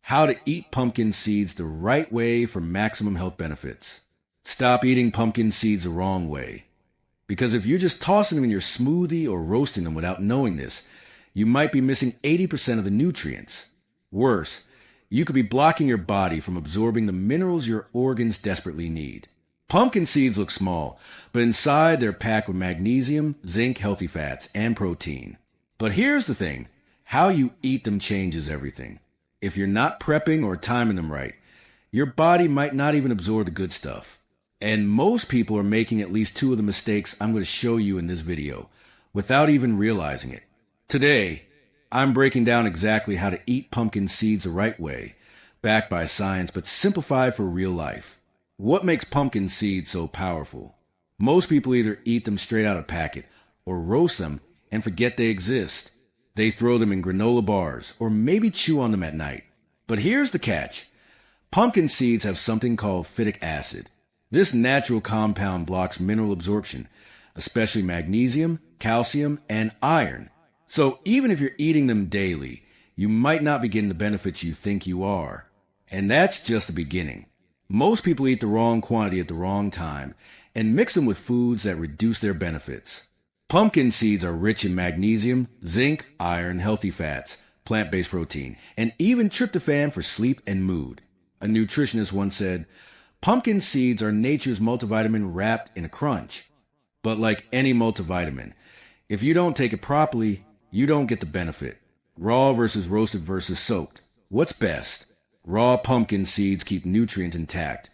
How to eat pumpkin seeds the right way for maximum health benefits. Stop eating pumpkin seeds the wrong way. Because if you're just tossing them in your smoothie or roasting them without knowing this, you might be missing 80% of the nutrients. Worse, you could be blocking your body from absorbing the minerals your organs desperately need. Pumpkin seeds look small, but inside they're packed with magnesium, zinc, healthy fats, and protein. But here's the thing, how you eat them changes everything. If you're not prepping or timing them right, your body might not even absorb the good stuff. And most people are making at least two of the mistakes I'm going to show you in this video, without even realizing it. Today, I'm breaking down exactly how to eat pumpkin seeds the right way, backed by science but simplified for real life. What makes pumpkin seeds so powerful? Most people either eat them straight out of packet or roast them and forget they exist. They throw them in granola bars or maybe chew on them at night. But here's the catch. Pumpkin seeds have something called phytic acid. This natural compound blocks mineral absorption, especially magnesium, calcium, and iron. So even if you're eating them daily, you might not be getting the benefits you think you are. And that's just the beginning. Most people eat the wrong quantity at the wrong time and mix them with foods that reduce their benefits. Pumpkin seeds are rich in magnesium, zinc, iron, healthy fats, plant-based protein, and even tryptophan for sleep and mood. A nutritionist once said, "Pumpkin seeds are nature's multivitamin wrapped in a crunch." But like any multivitamin, if you don't take it properly, you don't get the benefit. Raw versus roasted versus soaked. What's best? Raw pumpkin seeds keep nutrients intact,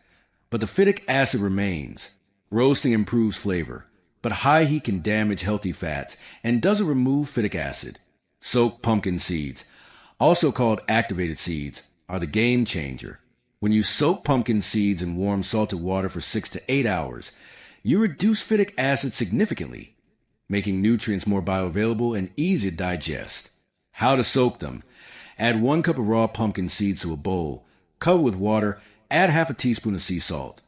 but the phytic acid remains. Roasting improves flavor, but high heat can damage healthy fats and doesn't remove phytic acid. Soaked pumpkin seeds, also called activated seeds, are the game changer. When you soak pumpkin seeds in warm salted water for 6 to 8 hours, you reduce phytic acid significantly, making nutrients more bioavailable and easy to digest. How to soak them. Add 1 cup of raw pumpkin seeds to a bowl, cover with water, add half a teaspoon of sea salt.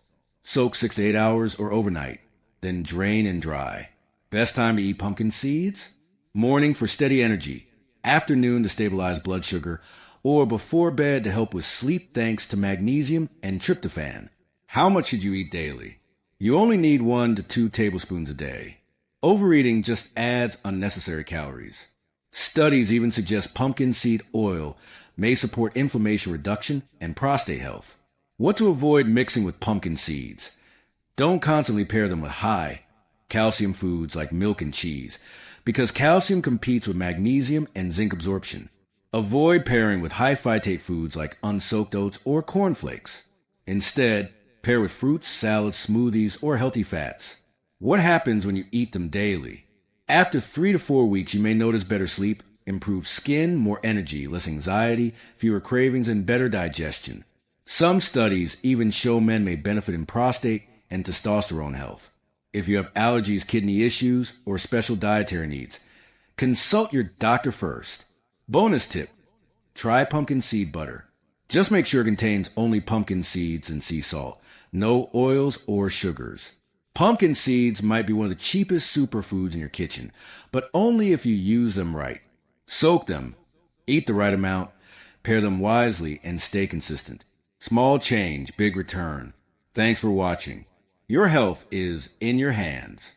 Soak 6 to 8 hours or overnight, then drain and dry. Best time to eat pumpkin seeds? Morning for steady energy, afternoon to stabilize blood sugar, or before bed to help with sleep thanks to magnesium and tryptophan. How much should you eat daily? You only need 1 to 2 tablespoons a day. Overeating just adds unnecessary calories. Studies even suggest pumpkin seed oil may support inflammation reduction and prostate health. What to avoid mixing with pumpkin seeds? Don't constantly pair them with high calcium foods like milk and cheese, because calcium competes with magnesium and zinc absorption. Avoid pairing with high phytate foods like unsoaked oats or cornflakes. Instead, pair with fruits, salads, smoothies, or healthy fats. What happens when you eat them daily? After 3 to 4 weeks, you may notice better sleep, improved skin, more energy, less anxiety, fewer cravings, and better digestion. Some studies even show men may benefit in prostate and testosterone health. If you have allergies, kidney issues, or special dietary needs, consult your doctor first. Bonus tip, try pumpkin seed butter. Just make sure it contains only pumpkin seeds and sea salt, no oils or sugars. Pumpkin seeds might be one of the cheapest superfoods in your kitchen, but only if you use them right. Soak them, eat the right amount, pair them wisely, and stay consistent. Small change, big return. Thanks for watching. Your health is in your hands.